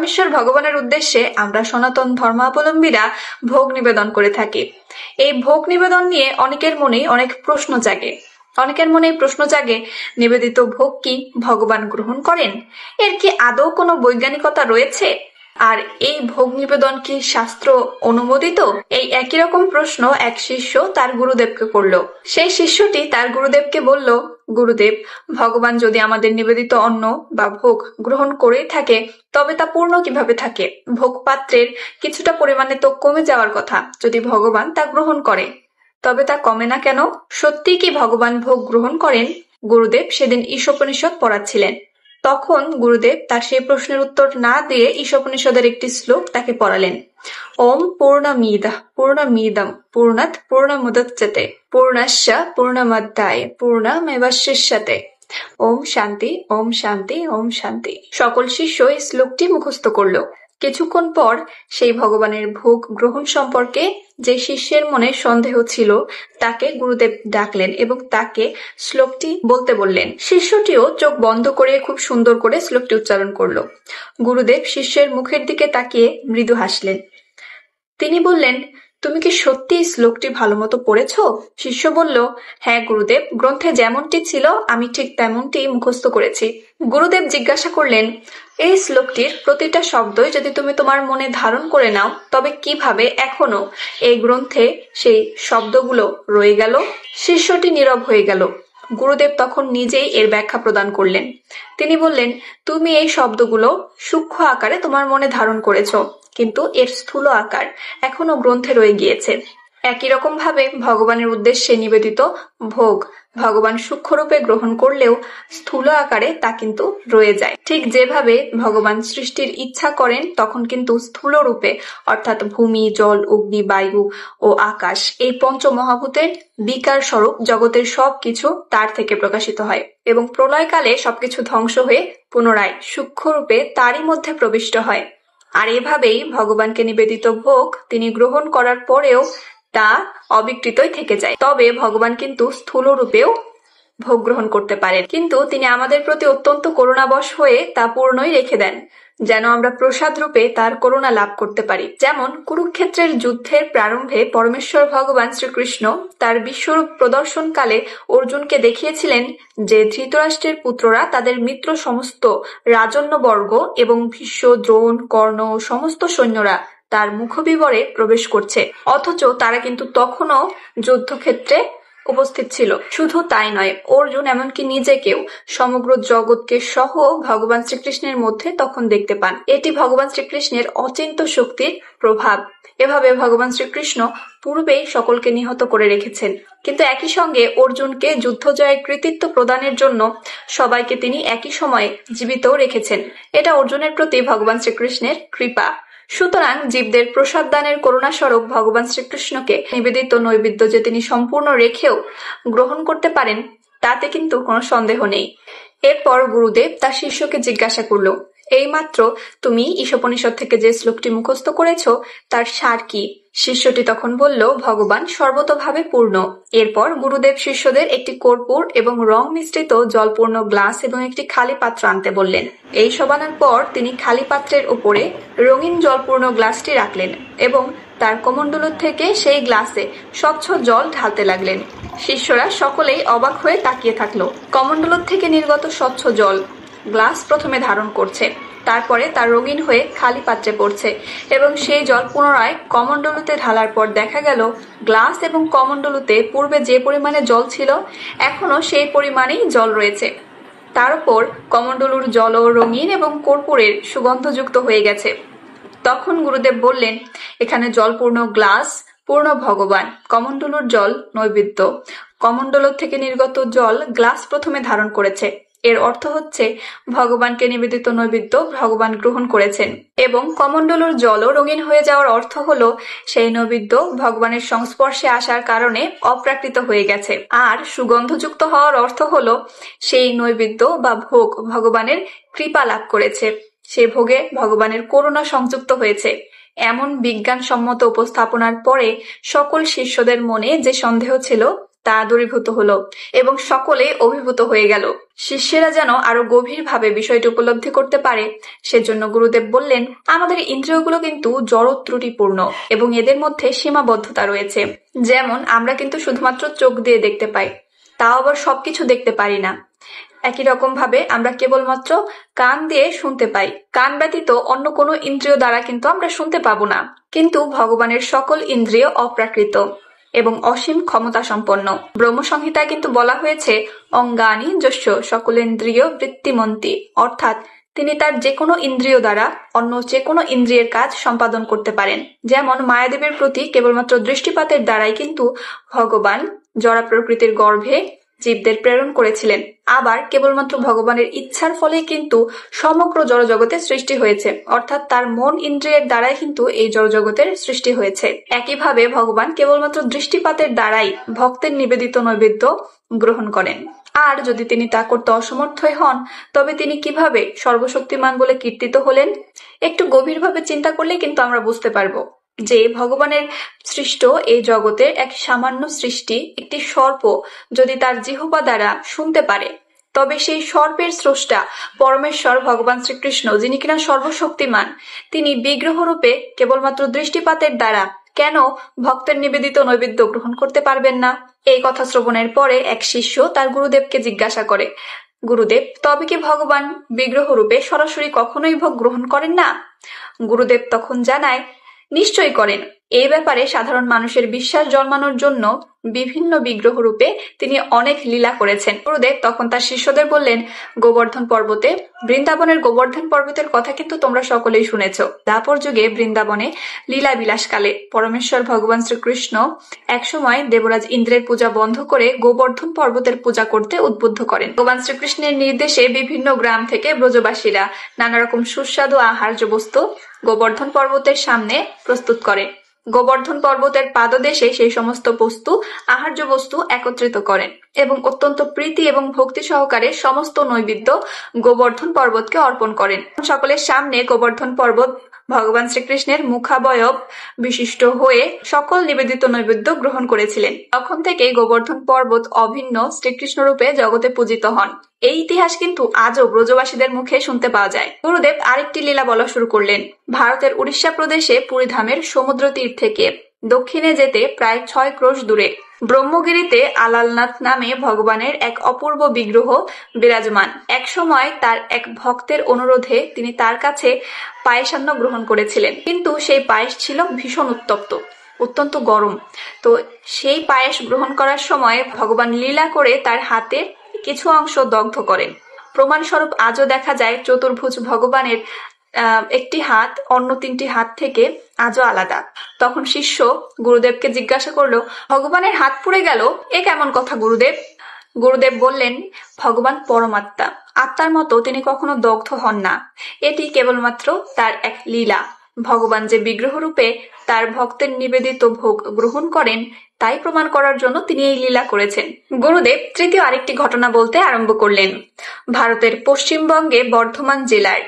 পরমেশ্বর ভগবানের উদ্দেশ্যে আমরা সনাতন ধর্মাবলম্বীরা ভোগ নিবেদন করে থাকি। এই ভোগ নিবেদন নিয়ে অনেকের মনেই অনেক প্রশ্ন জাগে। নিবেদিত ভোগ কি ভগবান গ্রহণ করেন? এর কি আদৌ কোনো বৈজ্ঞানিকতা রয়েছে? আর এই ভোগ নিবেদন কি শাস্ত্র অনুমোদিত? এই একই রকম প্রশ্ন এক শিষ্য তার গুরুদেবকে করল। সেই শিষ্যটি তার গুরুদেবকে বলল, গুরুদেব, ভগবান যদি আমাদের নিবেদিত অন্ন বা ভোগ গ্রহণ করেই থাকে, তবে তা পূর্ণ কিভাবে থাকে? ভোগ পাত্রের কিছুটা পরিমাণে তো কমে যাওয়ার কথা। যদি ভগবান তা গ্রহণ করে, তবে তা কমে না কেন? সত্যি কি ভগবান ভোগ গ্রহণ করেন? গুরুদেব সেদিন ঈশোপনিষদ পড়াচ্ছিলেন। তখন গুরুদেব তার সেই প্রশ্নের উত্তর না দিয়ে ঈশোপনিষদের একটি শ্লোক তাকে পড়ালেন। ওম পূর্ণমিদঃ পূর্ণমিদম পূর্ণাৎ পূর্ণমুদচ্যতে পূর্ণস্য পূর্ণমাদায় পূর্ণমেবাবশিষ্যতে। ওম শান্তি, ওম শান্তি, ওম শান্তি। সকল শিষ্য এই শ্লোকটি মুখস্থ করল। কিছুক্ষণ পর সেই ভগবানের ভোগ গ্রহণ সম্পর্কে যে শিষ্যের মনে সন্দেহ ছিল, তাকে গুরুদেব ডাকলেন এবং তাকে শ্লোকটি বলতে বললেন। শিষ্যটিও চোখ বন্ধ করে খুব সুন্দর করে শ্লোকটি উচ্চারণ করলো। গুরুদেব শিষ্যের মুখের দিকে তাকিয়ে মৃদু হাসলেন। তিনি বললেন, তুমি কি সত্যি এই শ্লোকটি ভালো মতো পড়েছ? শিষ্য বলল, হ্যাঁ গুরুদেব, গ্রন্থে যেমনটি ছিল আমি ঠিক তেমনটি মুখস্থ করেছি। গুরুদেব জিজ্ঞাসা করলেন, এই শ্লোকটির প্রতিটা শব্দই যদি তুমি তোমার মনে ধারণ করে নাও, তবে কিভাবে এখনো এই গ্রন্থে সেই শব্দগুলো রয়ে গেল? শিষ্যটি নীরব হয়ে গেল। গুরুদেব তখন নিজেই এর ব্যাখ্যা প্রদান করলেন। তিনি বললেন, তুমি এই শব্দগুলো সূক্ষ্ম আকারে তোমার মনে ধারণ করেছ, কিন্তু এর স্থূল আকার এখনো গ্রন্থে রয়ে গিয়েছে। একই রকম ভাবে ভগবানের উদ্দেশ্যে নিবেদিত ভোগ ভগবান সূক্ষ্মরূপে গ্রহণ করলেও স্থূল আকারে তা কিন্তু রয়ে যায়। ঠিক যেভাবে ভগবান সৃষ্টির ইচ্ছা করেন, তখন কিন্তু স্থূল রূপে অর্থাৎ ভূমি, জল, অগ্নি, বায়ু ও আকাশ এই পঞ্চ মহাভূতের বিকার স্বরূপ জগতের সবকিছু তার থেকে প্রকাশিত হয় এবং প্রলয়কালে সবকিছু ধ্বংস হয়ে পুনরায় সূক্ষ্মরূপে তারই মধ্যে প্রবিষ্ট হয়। আর এভাবেই ভগবানকে নিবেদিত ভোগ তিনি গ্রহণ করার পরেও তা অবিকৃতই থেকে যায়। তবে ভগবান কিন্তু স্থূল রূপেও ভোগ গ্রহণ করতে পারেন, কিন্তু তিনি আমাদের প্রতি অত্যন্ত করুণাবশ হয়ে তা পূর্ণই রেখে দেন, যেন আমরা প্রসাদ রূপে তার করুণা লাভ করতে পারি। যেমন কুরুক্ষেত্রের যুদ্ধের প্রারম্ভে পরমেশ্বর ভগবান শ্রীকৃষ্ণ তার বিশ্বরূপ প্রদর্শনকালে অর্জুনকে দেখিয়েছিলেন যে ধৃতরাষ্ট্রের পুত্ররা তাদের মিত্র সমস্ত রাজন্যবর্গ এবং ভীষ্ম, দ্রোণ, কর্ণ ও সমস্ত সৈন্যরা তার মুখবিবরে প্রবেশ করছে, অথচ তারা কিন্তু তখনও যুদ্ধক্ষেত্রে উপস্থিত ছিল। শুধু তাই নয়, অর্জুন এমনকি নিজেকেও সমগ্র জগৎকে সহ ভগবান শ্রীকৃষ্ণের মধ্যে তখন দেখতে পান। এটি ভগবান শ্রীকৃষ্ণের অচিন্ত শক্তির প্রভাব। এভাবে ভগবান শ্রীকৃষ্ণ পূর্বেই সকলকে নিহত করে রেখেছেন, কিন্তু একই সঙ্গে অর্জুনকে যুদ্ধ জয়ের কৃতিত্ব প্রদানের জন্য সবাইকে তিনি একই সময়ে জীবিতও রেখেছেন। এটা অর্জুনের প্রতি ভগবান শ্রীকৃষ্ণের কৃপা। সুতরাং জীবদের প্রসাদ দানের করুণাস্বরূপ ভগবান শ্রীকৃষ্ণকে নিবেদিত নৈবেদ্য যে তিনি সম্পূর্ণ রেখেও গ্রহণ করতে পারেন, তাতে কিন্তু কোনো সন্দেহ নেই। এরপর গুরুদেব তার শিষ্যকে জিজ্ঞাসা করল, এইমাত্র তুমি ঈশোপনিষদ থেকে যে শ্লোকটি মুখস্থ করেছ, তার সার কি? শিষ্যটি তখন বলল, ভগবান সর্বতোভাবে পূর্ণ। এরপর গুরুদেব শিষ্যদের একটি কর্পূর এবং রং মিশ্রিত জলপূর্ণ গ্লাস এবং একটি খালি পাত্র আনতে বললেন। এই সব আনার পর তিনি খালি পাত্রের উপরে রঙিন জলপূর্ণ গ্লাসটি রাখলেন এবং তার কমণ্ডলু থেকে সেই গ্লাসে স্বচ্ছ জল ঢালতে লাগলেন। শিষ্যরা সকলেই অবাক হয়ে তাকিয়ে থাকলো। কমণ্ডলু থেকে নির্গত স্বচ্ছ জল গ্লাস প্রথমে ধারণ করছে, তারপরে তা রঙিন হয়ে খালি পাত্রে পড়ছে এবং সেই জল পুনরায় কমণ্ডলুতে ঢালার পর দেখা গেল গ্লাস এবং কমণ্ডলুতে পূর্বে যে পরিমাণে জল ছিল, এখনো সেই পরিমাণেই জল রয়েছে। তার উপর কমণ্ডলুর জলও রঙিন এবং কর্পূরের সুগন্ধযুক্ত হয়ে গেছে। তখন গুরুদেব বললেন, এখানে জলপূর্ণ গ্লাস পূর্ণ ভগবান, কমণ্ডলুর জল নৈবেদ্য। কমণ্ডলু থেকে নির্গত জল গ্লাস প্রথমে ধারণ করেছে। এর অর্থ হচ্ছে ভগবানকে নিবেদিত নৈবেদ্য ভগবান গ্রহণ করেছেন এবং কমণ্ডলুর জলও রঙিন হয়ে যাওয়ার অর্থ হলো সেই নৈবেদ্য ভগবানের সংস্পর্শে আসার কারণে অপ্রাকৃত হয়ে গেছে। আর সুগন্ধযুক্ত হওয়ার অর্থ হলো সেই নৈবেদ্য বা ভোগ ভগবানের কৃপা লাভ করেছে, সে ভোগে ভগবানের করুণা সংযুক্ত হয়েছে। এমন বিজ্ঞানসম্মত উপস্থাপনার পরে সকল শিষ্যদের মনে যে সন্দেহ ছিল তা দূরীভূত হলো এবং সকলে অভিভূত হয়ে গেল। শিষ্যেরা যেন আরো গভীরভাবে বিষয়টি উপলব্ধি করতে পারে সেজন্য গুরুদেব বললেন, আমাদের ইন্দ্রিয়গুলো কিন্তু জড় ত্রুটিপূর্ণ এবং এদের মধ্যে সীমাবদ্ধতা রয়েছে। যেমন আমরা কিন্তু শুধুমাত্র চোখ দিয়ে দেখতে পাই, তাও আবার সবকিছু দেখতে পারি না। একই রকম ভাবে আমরা কেবলমাত্র কান দিয়ে শুনতে পাই, কান ব্যতীত অন্য কোনো ইন্দ্রিয় দ্বারা কিন্তু আমরা শুনতে পাবো না। কিন্তু ভগবানের সকল ইন্দ্রিয় অপ্রাকৃত এবং অসীম ক্ষমতা সম্পন্ন। ব্রহ্মসংহিতায় কিন্তু বলা হয়েছে, অঙ্গানি যস্য সকলেন্দ্রিয় বৃত্তিমন্তি, অর্থাৎ তিনি তার যে কোনো ইন্দ্রিয় দ্বারা অন্য যে কোনো ইন্দ্রিয়ের কাজ সম্পাদন করতে পারেন। যেমন মায়াদেবীর প্রতি কেবলমাত্র দৃষ্টিপাতের দ্বারাই কিন্তু ভগবান জড়া প্রকৃতির গর্ভে জীবদের প্রেরণ করেছিলেন। আবার কেবলমাত্র ভগবানের ইচ্ছার ফলে কিন্তু সমগ্র জড়জগতের সৃষ্টি হয়েছে, অর্থাৎ তার মন ইন্দ্রিয়ের দ্বারাই কিন্তু এই জড়জগতের সৃষ্টি হয়েছে। একইভাবে ভগবান কেবলমাত্র দৃষ্টিপাতের দ্বারাই ভক্তের নিবেদিত নৈবেদ্য গ্রহণ করেন। আর যদি তিনি তা করতে অসমর্থই হন, তবে তিনি কিভাবে সর্বশক্তিমান বলে কীর্তিত হলেন? একটু গভীরভাবে চিন্তা করলে কিন্তু আমরা বুঝতে পারবো যে ভগবানের সৃষ্ট এই জগতের এক সামান্য সৃষ্টি, একটি সর্প যদি তার জিহ্বা দ্বারা শুনতে পারে, তবে সেই সর্পের স্রষ্টা পরমেশ্বর ভগবান শ্রীকৃষ্ণ, যিনি কিনা সর্বশক্তিমান, তিনি বিগ্রহ রূপে কেবলমাত্র দৃষ্টিপাতের দ্বারা কেন ভক্তের নিবেদিত নৈবেদ্য গ্রহণ করতে পারবেন না? এই কথা শ্রবণের পরে এক শিষ্য তার গুরুদেবকে জিজ্ঞাসা করে, গুরুদেব, তবে কি ভগবান বিগ্রহ রূপে সরাসরি কখনোই ভোগ গ্রহণ করেন না? গুরুদেব তখন জানায়, নিশ্চয়ই করেন। এই ব্যাপারে সাধারণ মানুষের বিশ্বাস জন্মানোর জন্য বিভিন্ন বিগ্রহ রূপে তিনি অনেক লীলা করেছেন। গুরুদেব তখন তার শিষ্যদের বললেন, গোবর্ধন পর্বতে, বৃন্দাবনের গোবর্ধন পর্বতের কথা কিন্তু তোমরা সকলেই শুনেছ। দ্বাপর যুগে বৃন্দাবনে লীলা বিলাসকালে পরমেশ্বর ভগবান শ্রীকৃষ্ণ একসময় দেবরাজ ইন্দ্রের পূজা বন্ধ করে গোবর্ধন পর্বতের পূজা করতে উদ্বুদ্ধ করেন। ভগবান শ্রীকৃষ্ণের নির্দেশে বিভিন্ন গ্রাম থেকে ব্রজবাসীরা নানা রকম সুস্বাদু আহার্য বস্তু গোবর্ধন পর্বতের সামনে প্রস্তুত করে। গোবর্ধন পর্বতের পাদদেশে সেই সমস্ত বস্তু, আহার্য বস্তু একত্রিত করেন এবং অত্যন্ত প্রীতি এবং ভক্তি সহকারে সমস্ত নৈবেদ্য গোবর্ধন পর্বতকে অর্পণ করেন। সকলের সামনে গোবর্ধন পর্বত ভগবান শ্রীকৃষ্ণের মুখাবয়ব বিশিষ্ট হয়ে সকল নিবেদিত নৈবেদ্য গ্রহণ করেছিলেন। তখন থেকে গোবর্ধন পর্বত অভিন্ন শ্রীকৃষ্ণ রূপে জগতে পূজিত হন। এই ইতিহাস কিন্তু আজও ব্রজবাসীদের মুখে শুনতে পাওয়া যায়। গুরুদেব আরেকটি লীলা বলা শুরু করলেন। ভারতের উড়িষ্যা প্রদেশে পুরীধামের সমুদ্র তীর থেকে দক্ষিণে যেতে প্রায় 6 ক্রোশ দূরে ব্রহ্মগিরিতে আলালনাথ নামে ভগবানের এক অপূর্ব বিগ্রহ বিরাজমান। এক সময় তার এক ভক্তের অনুরোধে তিনি তার কাছে পায়েসান্ন গ্রহণ করেছিলেন, কিন্তু সেই পায়েস ছিল ভীষণ উত্তপ্ত, অত্যন্ত গরম। তো সেই পায়েস গ্রহণ করার সময় ভগবান লীলা করে তার হাতের কিছু অংশ দগ্ধ করেন। প্রমাণস্বরূপ আজও দেখা যায় চতুর্ভুজ ভগবানের একটি হাত অন্য 3টি হাত থেকে আজও আলাদা। তখন শিষ্য গুরুদেবকে জিজ্ঞাসা করলো, ভগবানের হাত পুড়ে গেল, এ কেমন কথা গুরুদেব? গুরুদেব বললেন, ভগবান পরমাত্মা, আত্মার মতো তিনি কখনো দগ্ধ হন না। এটি কেবলমাত্র তার এক লীলা। ভগবান যে বিগ্রহ রূপে তার ভক্তের নিবেদিত ভোগ গ্রহণ করেন, তাই প্রমাণ করার জন্য তিনি এই লীলা করেছেন। গুরুদেব তৃতীয় আরেকটি ঘটনা বলতে আরম্ভ করলেন। ভারতের পশ্চিমবঙ্গে বর্ধমান জেলার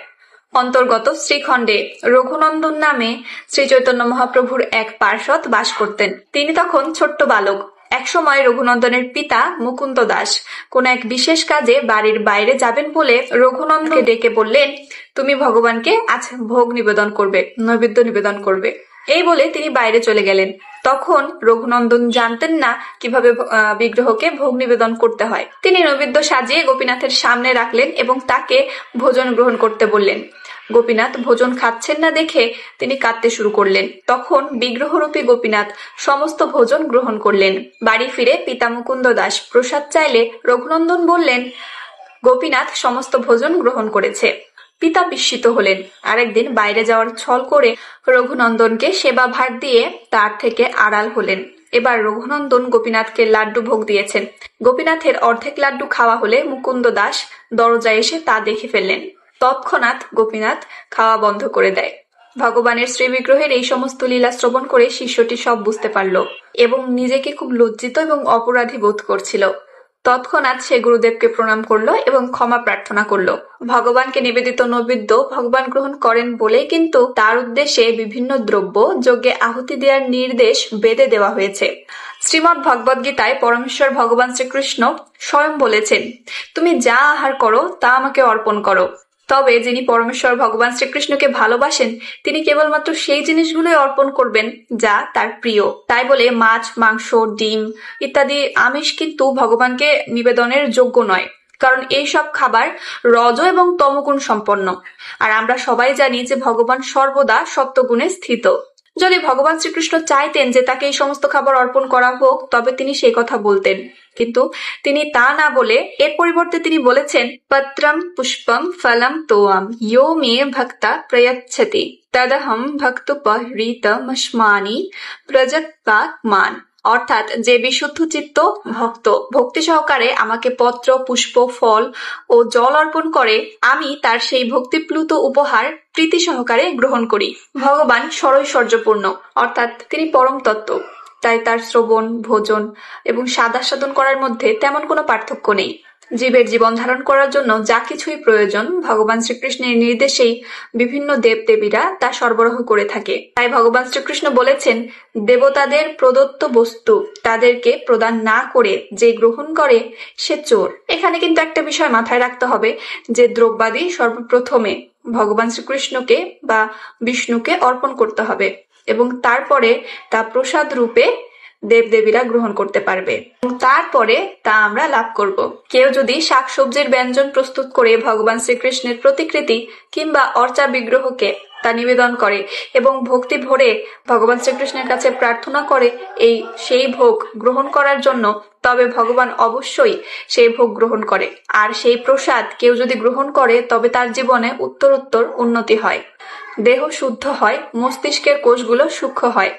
অন্তর্গত শ্রীখণ্ডে রঘুনন্দন নামে শ্রী চৈতন্য মহাপ্রভুর এক পার্ষদ বাস করতেন। তিনি তখন ছোট্ট বালক। একসময় রঘুনন্দনের পিতা মুকুন্দ দাস কোন এক বিশেষ কাজে বাড়ির বাইরে যাবেন বলে রঘুনন্দনকে ডেকে বললেন, তুমি ভগবানকে আজ ভোগ নিবেদন করবে, নৈবেদ্য নিবেদন করবে। এই বলে তিনি বাইরে চলে গেলেন। তখন রঘুনন্দন জানতেন না কিভাবে বিগ্রহকে ভোগ নিবেদন করতে হয়। তিনি নৈবেদ্য সাজিয়ে গোপীনাথের সামনে রাখলেন এবং তাকে ভোজন গ্রহণ করতে বললেন। গোপীনাথ ভোজন খাচ্ছেন না দেখে তিনি কাঁদতে শুরু করলেন। তখন বিগ্রহরূপী গোপীনাথ সমস্ত ভোজন গ্রহণ করলেন। বাড়ি ফিরে পিতা মুকুন্দ দাস প্রসাদ চাইলে রঘুনন্দন বললেন, গোপীনাথ সমস্ত ভোজন গ্রহণ করেছে। পিতা বিস্মিত হলেন। আরেকদিন বাইরে যাওয়ার ছল করে রঘুনন্দনকে সেবা ভার দিয়ে তার থেকে আড়াল হলেন। এবার রঘুনন্দন গোপীনাথকে লাড্ডু ভোগ দিয়েছেন। গোপীনাথের অর্ধেক লাড্ডু খাওয়া হলে মুকুন্দ দাস দরজায় এসে তা দেখে ফেললেন। তৎক্ষণাৎ গোপীনাথ খাওয়া বন্ধ করে দেয়। ভগবানের শ্রীবিগ্রহের এই সমস্ত লীলা শ্রবণ করে শিষ্যটি সব বুঝতে পারল এবং নিজেকে খুব লজ্জিত এবং অপরাধী বোধ করছিল। তৎক্ষণাৎ সে গুরুদেবকে প্রণাম করলো এবং ক্ষমা প্রার্থনা করলো। ভগবানকে নিবেদিত নৈবেদ্য ভগবান গ্রহণ করেন বলেই কিন্তু তার উদ্দেশ্যে বিভিন্ন দ্রব্য যজ্ঞে আহুতি দেওয়ার নির্দেশ বেদে দেওয়া হয়েছে। শ্রীমদ্ ভগবদ গীতায় পরমেশ্বর ভগবান শ্রীকৃষ্ণ স্বয়ং বলেছেন, তুমি যা আহার করো তা আমাকে অর্পণ করো। তবে যিনি পরমেশ্বর ভগবান শ্রীকৃষ্ণকে ভালোবাসেন তিনি কেবলমাত্র সেই জিনিসগুলোই অর্পণ করবেন যা তার প্রিয়। তাই বলে মাছ, মাংস, ডিম ইত্যাদি আমিষ কিন্তু ভগবানকে নিবেদনের যোগ্য নয়, কারণ এই সব খাবার রজ এবং তমগুণ সম্পন্ন। আর আমরা সবাই জানি যে ভগবান সর্বদা সত্যগুণে স্থিত। যদি ভগবান শ্রীকৃষ্ণ চাইতেন যে তাকে এই সমস্ত খাবার অর্পণ করা হোক তবে তিনি সেই কথা বলতেন, কিন্তু তিনি তা না বলে এর পরিবর্তে তিনি বলেছেন, পত্রম পুষ্পম ফলম তোয়াম ইয়ো মে ভক্তা প্রয়চ্ছতি তদহম ভক্তোপহৃতমস্মানি প্রযৎপাকমান। অর্থাৎ যে বিশুদ্ধ চিত্ত ভক্ত ভক্তি সহকারে আমাকে পত্র, পুষ্প, ফল ও জল অর্পণ করে আমি তার সেই ভক্তিপ্লুত উপহার প্রীতি সহকারে গ্রহণ করি। ভগবান সরৈশ্বর্যপূর্ণ, অর্থাৎ তিনি পরম তত্ত্ব। তাই তার শ্রবণ, ভোজন এবং সাধন করার মধ্যে তেমন কোনো পার্থক্য নেই। জীবের জীবন ধারণ করার জন্য যা কিছুই প্রয়োজন ভগবান শ্রীকৃষ্ণের নির্দেশেই বিভিন্ন দেবদেবীরা তা সরবরাহ করে থাকে। তাই ভগবান শ্রীকৃষ্ণ বলেছেন, দেবতাদের প্রদত্ত বস্তু তাদেরকে প্রদান না করে যে গ্রহণ করে সে চোর। এখানে কিন্তু একটা বিষয় মাথায় রাখতে হবে যে দ্রব্যাদি সর্বপ্রথমে ভগবান শ্রীকৃষ্ণকে বা বিষ্ণুকে অর্পণ করতে হবে এবং তারপরে তা প্রসাদ রূপে দেবদেবীরা গ্রহণ করতে পারবে, তারপরে তা আমরা লাভ করব। কেউ যদি শাকসবজির ব্যঞ্জন প্রস্তুত করে ভগবান শ্রীকৃষ্ণের প্রতিকৃতি কিংবা অর্চা বিগ্রহকে তা নিবেদন করে এবং ভক্তি ভরে ভগবান শ্রীকৃষ্ণের কাছে প্রার্থনা করে সেই ভোগ গ্রহণ করার জন্য, তবে ভগবান অবশ্যই সেই ভোগ গ্রহণ করে। আর সেই প্রসাদ কেউ যদি গ্রহণ করে তবে তার জীবনে উত্তরোত্তর উন্নতি হয়, দেহ শুদ্ধ হয়, মস্তিষ্কের কোষগুলো সূক্ষ্ম হয়,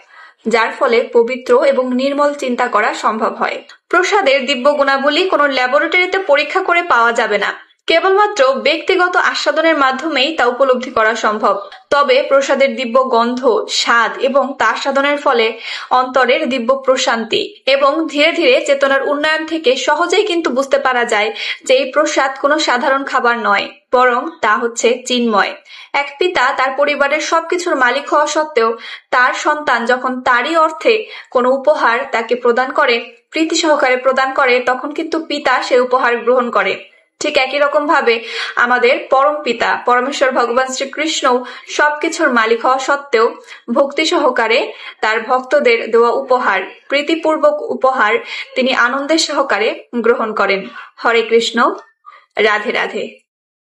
যার ফলে পবিত্র এবং নির্মল চিন্তা করা সম্ভব হয়। প্রসাদের দিব্য গুণাবলী কোনো ল্যাবরেটরিতে পরীক্ষা করে পাওয়া যাবে না, কেবলমাত্র ব্যক্তিগত আস্বাদনের মাধ্যমেই তা উপলব্ধি করা সম্ভব। তবে প্রসাদের দিব্য গন্ধ, স্বাদ এবং তা আস্বাদনের ফলে অন্তরের দিব্য প্রশান্তি এবং ধীরে ধীরে চেতনার উন্নয়ন থেকে সহজেই কিন্তু বুঝতে পারা যায় যে এই প্রসাদ কোনো সাধারণ খাবার নয়, বরং তা হচ্ছে চিন্ময়। এক পিতা তার পরিবারের সবকিছুর মালিক হওয়া সত্ত্বেও তার সন্তান যখন তারই অর্থে কোনো উপহার তাকে প্রদান করে, প্রীতি সহকারে প্রদান করে, তখন কিন্তু পিতা সে উপহার গ্রহণ করে। ঠিক একই রকম ভাবে আমাদের পরম পিতা পরমেশ্বর ভগবান শ্রীকৃষ্ণও সবকিছুর মালিক হওয়া সত্ত্বেও ভক্তি সহকারে তার ভক্তদের দেওয়া উপহার, প্রীতিপূর্বক উপহার তিনি আনন্দের সহকারে গ্রহণ করেন। হরে কৃষ্ণ, রাধে রাধে।